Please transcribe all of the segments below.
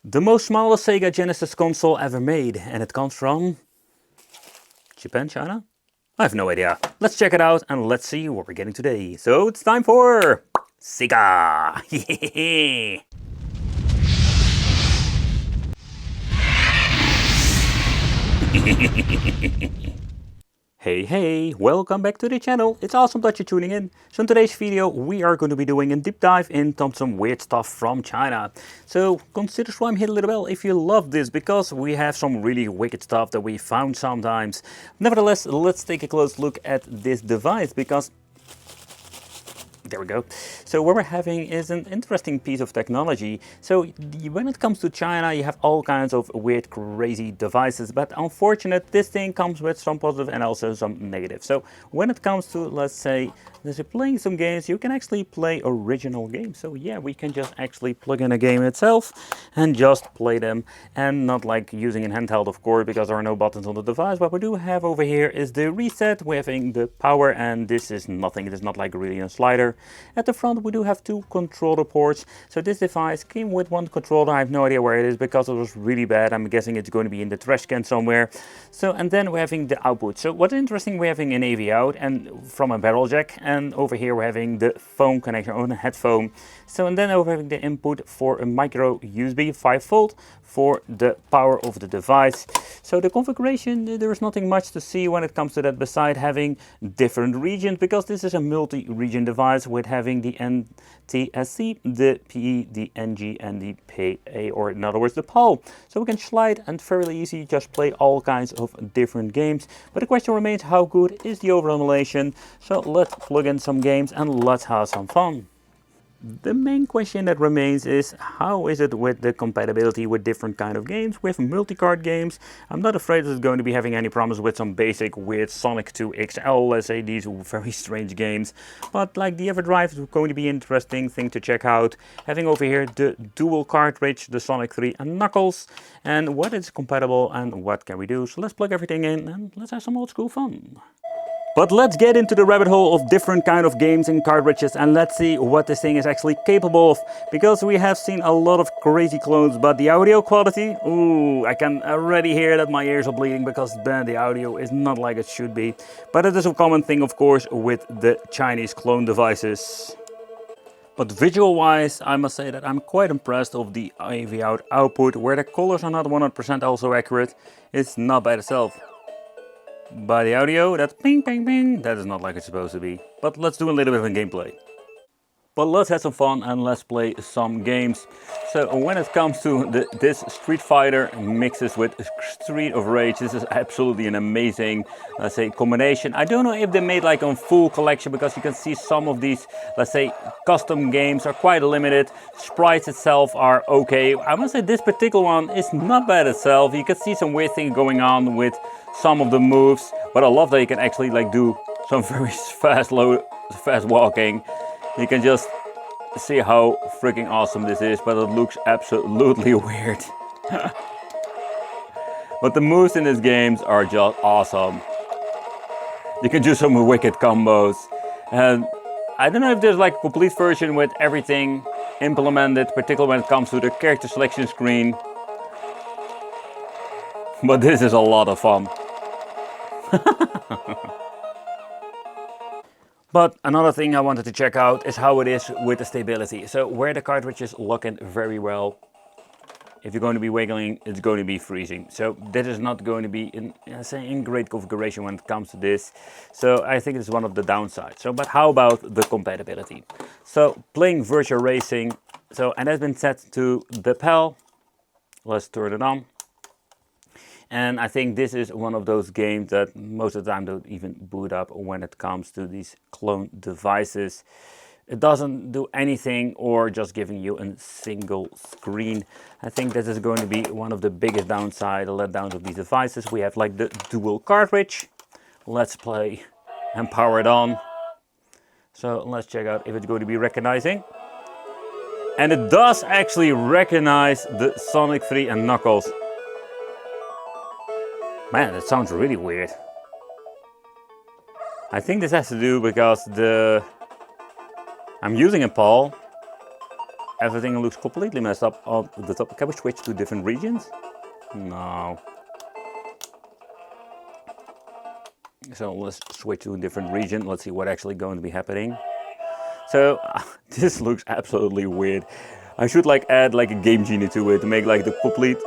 The most smallest Sega Genesis console ever made, and it comes from Japan, China? I have no idea. Let's check it out and let's see what we're getting today. So it's time for Sega! Hey, welcome back to the channel. It's awesome that you're tuning in. So in today's video we are going to be doing a deep dive into some weird stuff from China. So consider swam hit a little bell if you love this, because we have some really wicked stuff that we found sometimes. Nevertheless, let's take a close look at this device, because there we go. So what we're having is an interesting piece of technology. So when it comes to China, you have all kinds of weird, crazy devices, but unfortunately this thing comes with some positive and also some negative. So when it comes to, let's say playing some games, you can actually play original games. So yeah, we can just actually plug in a game itself and just play them, and not like using a handheld, of course, because there are no buttons on the device. What we do have over here is the reset. We're having the power, and this is nothing. It is not like really a slider. At the front we do have two controller ports. So this device came with one controller. I have no idea where it is because it was really bad. I'm guessing it's going to be in the trash can somewhere. So, and then we're having the output. So what's interesting, we're having an AV out and from a barrel jack, and over here we're having the phone connection on a headphone. So, and then we're having the input for a micro USB 5 volt for the power of the device. So the configuration, there is nothing much to see when it comes to that, beside having different regions, because this is a multi-region device with having the NTSC, the PE, the NG and the PA, or in other words the PAL. So we can slide and fairly easy just play all kinds of different games. But the question remains, how good is the overall emulation? So let's plug in some games and let's have some fun. The main question that remains is, how is it with the compatibility with different kind of games, with multi-card games? I'm not afraid it's going to be having any problems with some basic weird Sonic 2 XL, let's say, these very strange games. But like the Everdrive is going to be an interesting thing to check out. Having over here the dual cartridge, the Sonic 3 and Knuckles, and what is compatible and what can we do. So let's plug everything in and let's have some old school fun. But let's get into the rabbit hole of different kind of games and cartridges, and let's see what this thing is actually capable of. Because we have seen a lot of crazy clones, but the audio quality, ooh, I can already hear that my ears are bleeding, because the audio is not like it should be. But it is a common thing, of course, with the Chinese clone devices. But visual wise, I must say that I'm quite impressed of the AV out output, where the colors are not 100% also accurate. It's not bad itself. By the audio, that ping ping ping, that is not like it's supposed to be. But let's do a little bit of a gameplay. But let's have some fun and let's play some games. So when it comes to this Street Fighter mixes with Street of Rage, this is absolutely an amazing, let's say, combination. I don't know if they made like a full collection, because you can see some of these, let's say, custom games are quite limited. Sprites itself are okay. I must say this particular one is not bad itself. You can see some weird things going on with some of the moves, but I love that you can actually like do some very fast walking. You can just see how freaking awesome this is, but it looks absolutely weird. But the moves in these games are just awesome. You can do some wicked combos, and I don't know if there's like a complete version with everything implemented, particularly when it comes to the character selection screen. But this is a lot of fun. But another thing I wanted to check out is how it is with the stability. So where the cartridges lock in very well, if you're going to be wiggling, it's going to be freezing. So that is not going to be in great configuration when it comes to this. So I think it's one of the downsides. So, but how about the compatibility? So playing virtual racing, so, and that's been set to the PAL. Let's turn it on. And I think this is one of those games that most of the time don't even boot up when it comes to these clone devices. It doesn't do anything, or just giving you a single screen. I think this is going to be one of the biggest downside, letdowns of these devices. We have like the dual cartridge. Let's play and power it on. So let's check out if it's going to be recognizing. And it does actually recognize the Sonic 3 and Knuckles. Man, that sounds really weird. I think this has to do because I'm using a PAL, everything looks completely messed up on the top. Can we switch to different regions? No. So let's switch to a different region. Let's see what actually going to be happening. So this looks absolutely weird. I should like add like a game genie to it to make like the complete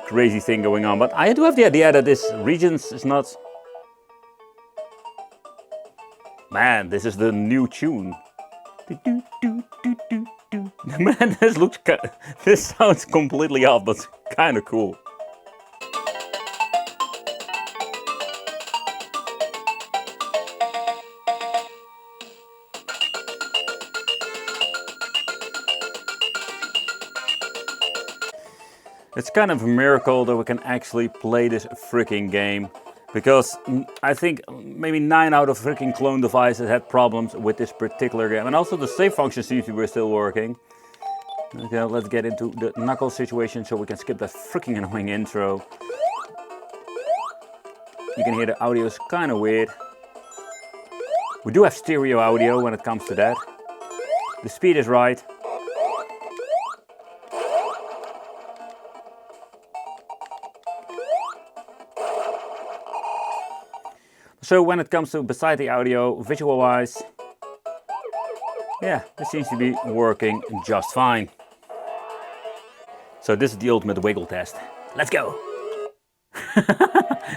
crazy thing going on. But I do have the idea that this regions is not. Man, this is the new tune. Man, this sounds completely off, but kind of cool. It's kind of a miracle that we can actually play this freaking game, because I think maybe 9 out of freaking clone devices had problems with this particular game, and also the save function seems to be still working. Okay, let's get into the knuckle situation so we can skip that freaking annoying intro. You can hear the audio is kind of weird. We do have stereo audio when it comes to that. The speed is right. So when it comes to beside the audio, visual wise, yeah, this seems to be working just fine. So this is the ultimate wiggle test. Let's go!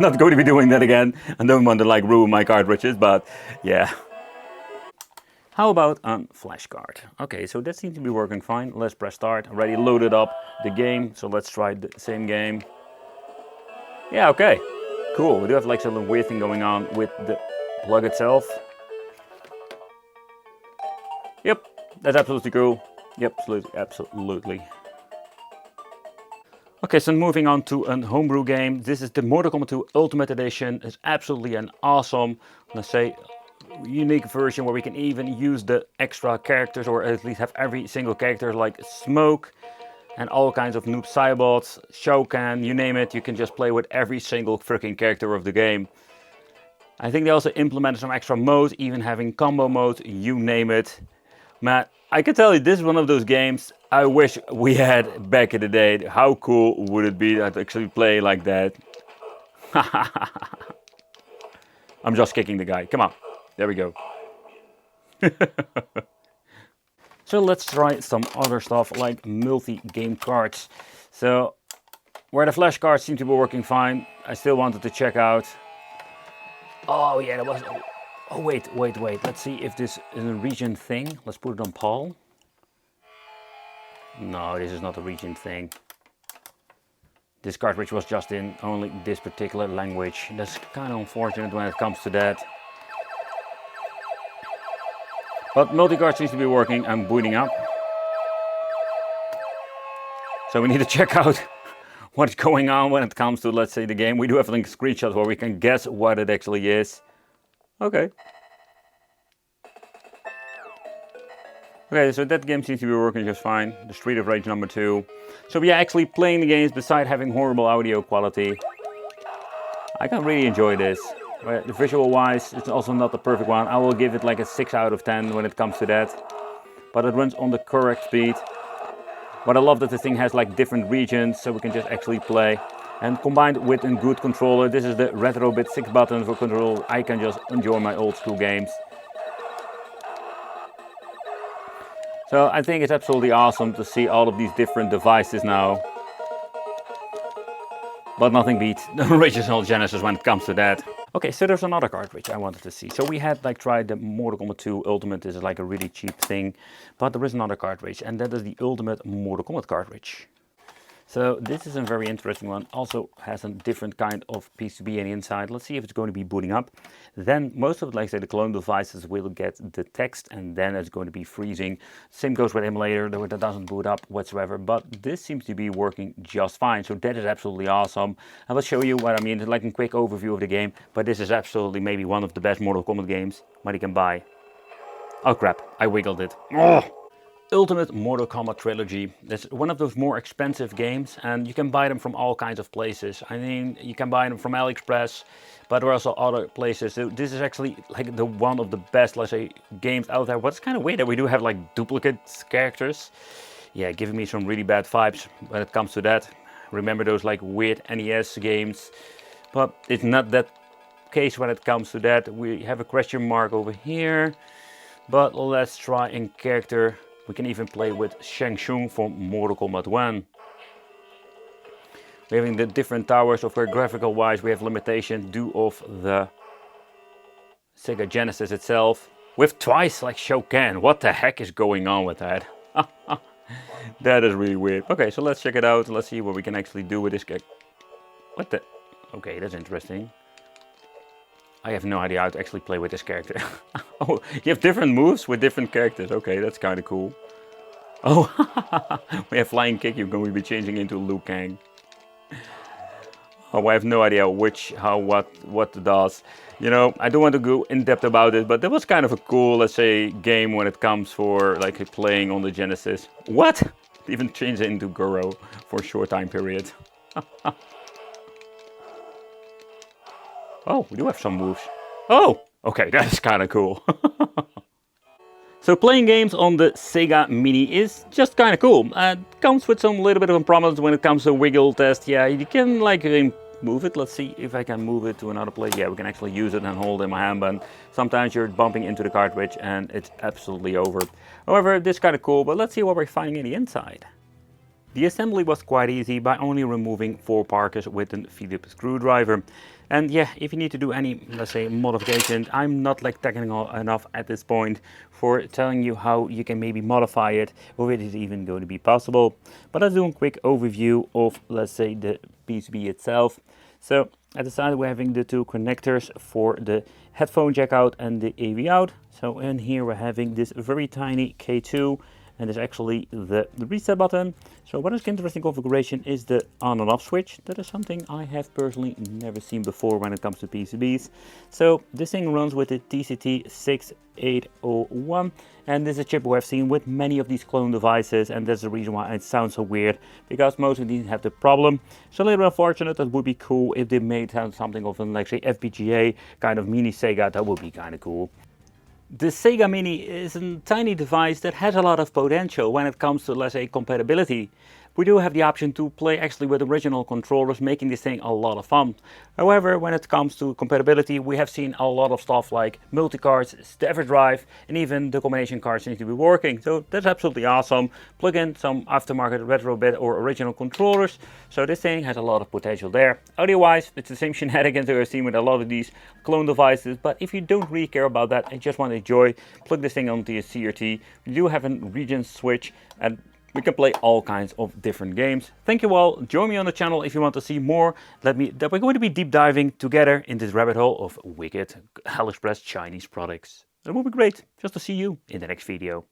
Not going to be doing that again. I don't want to like ruin my cartridges, but yeah. How about a flash card? Okay, so that seems to be working fine. Let's press start. Already loaded up the game, so let's try the same game. Yeah, okay. Cool, we do have like some weird thing going on with the plug itself. Yep, that's absolutely cool. Yep, absolutely. Okay, so moving on to a homebrew game. This is the Mortal Kombat 2 Ultimate Edition. It's absolutely an awesome, let's say, unique version where we can even use the extra characters, or at least have every single character like Smoke and all kinds of noob cybots, Shao Kahn, you name it. You can just play with every single freaking character of the game. I think they also implemented some extra modes, even having combo modes, you name it. Man, I can tell you this is one of those games I wish we had back in the day. How cool would it be to actually play like that? I'm just kicking the guy. Come on. There we go. So let's try some other stuff like multi-game cards. So where the flash cards seem to be working fine, I still wanted to check out. Oh yeah, that was. Oh wait. Let's see if this is a region thing. Let's put it on Paul. No, this is not a region thing. This cartridge was just in only this particular language. That's kind of unfortunate when it comes to that. But multi-card seems to be working and booting up. So we need to check out what's going on when it comes to, let's say, the game. We do have like screenshots where we can guess what it actually is. Okay. Okay, so that game seems to be working just fine. The Street of Rage number 2. So we are actually playing the games beside having horrible audio quality. I can really enjoy this. The visual wise, it's also not the perfect one. I will give it like a 6 out of 10 when it comes to that. But it runs on the correct speed. But I love that the thing has like different regions, so we can just actually play. And combined with a good controller, this is the retro bit 6 button for control. I can just enjoy my old school games. So I think it's absolutely awesome to see all of these different devices now. But nothing beats the original Genesis when it comes to that. Okay, so there's another cartridge I wanted to see. So we had like tried the Mortal Kombat 2 Ultimate. This is like a really cheap thing. But there is another cartridge, and that is the Ultimate Mortal Kombat cartridge. So this is a very interesting one. Also has a different kind of PCB on the inside. Let's see if it's going to be booting up. Then most of it, like I say, the clone devices will get the text, and then it's going to be freezing. Same goes with emulator, though that doesn't boot up whatsoever. But this seems to be working just fine. So that is absolutely awesome. I will show you what I mean, like a quick overview of the game. But this is absolutely maybe one of the best Mortal Kombat games what you can buy. Oh crap, I wiggled it. Oh! Ultimate Mortal Kombat Trilogy. It's one of those more expensive games, and you can buy them from all kinds of places. I mean, you can buy them from AliExpress, but there are also other places. So this is actually like the one of the best, let's say, games out there. But it's kind of weird that we do have like duplicate characters. Yeah, giving me some really bad vibes when it comes to that. Remember those like weird NES games? But it's not that case when it comes to that. We have a question mark over here. But let's try in character. We can even play with Shang Tsung from Mortal Kombat 1. We're having the different towers of where graphical wise we have limitation due of the Sega Genesis itself. With twice like Shokan. What the heck is going on with that? That is really weird. Okay, so let's check it out. Let's see what we can actually do with this guy. What the? Okay, that's interesting. I have no idea how to actually play with this character. Oh, you have different moves with different characters. Okay, that's kind of cool. Oh, we have flying kick. You're going to be changing into Liu Kang. Oh, I have no idea which, how, what does. You know, I don't want to go in depth about it, but that was kind of a cool, let's say, game when it comes for like playing on the Genesis. What? Even change it into Goro for a short time period. Oh, we do have some moves. Oh, okay, that's kind of cool. So playing games on the Sega Mini is just kind of cool. It comes with some little bit of problems when it comes to wiggle test. Yeah, you can like move it. Let's see if I can move it to another place. Yeah, we can actually use it and hold it in my hand, but sometimes you're bumping into the cartridge and it's absolutely over. However, this is kind of cool, but let's see what we're finding in the inside. The assembly was quite easy by only removing 4 parkers with a Phillips screwdriver. And yeah, if you need to do any, let's say, modification, I'm not like technical enough at this point for telling you how you can maybe modify it or if it is even going to be possible. But let's do a quick overview of, let's say, the PCB itself. So at the side we're having the 2 connectors for the headphone jack out and the AV out. So in here we're having this very tiny K2. And there's actually the reset button. So what is interesting configuration is the on and off switch. That is something I have personally never seen before when it comes to PCBs. So this thing runs with the TCT6801, and this is a chip we have seen with many of these clone devices, and that's the reason why it sounds so weird, because most of these have the problem. So a little unfortunate. That would be cool if they made something of an, like say, FPGA kind of mini Sega. That would be kind of cool. The Sega Mini is a tiny device that has a lot of potential when it comes to, let's say, compatibility. We do have the option to play actually with original controllers, making this thing a lot of fun. However, when it comes to compatibility, we have seen a lot of stuff like multi-cards, the Megadrive, and even the combination cards need to be working. So that's absolutely awesome. Plug in some aftermarket retro bit or original controllers. So this thing has a lot of potential there. Audio-wise, it's the same shenanigans that we've seen with a lot of these clone devices. But if you don't really care about that and just want to enjoy, plug this thing onto your CRT. We do have a region switch, and we can play all kinds of different games. Thank you all. Join me on the channel if you want to see more. That we're going to be deep diving together in this rabbit hole of wicked AliExpress Chinese products. It will be great just to see you in the next video.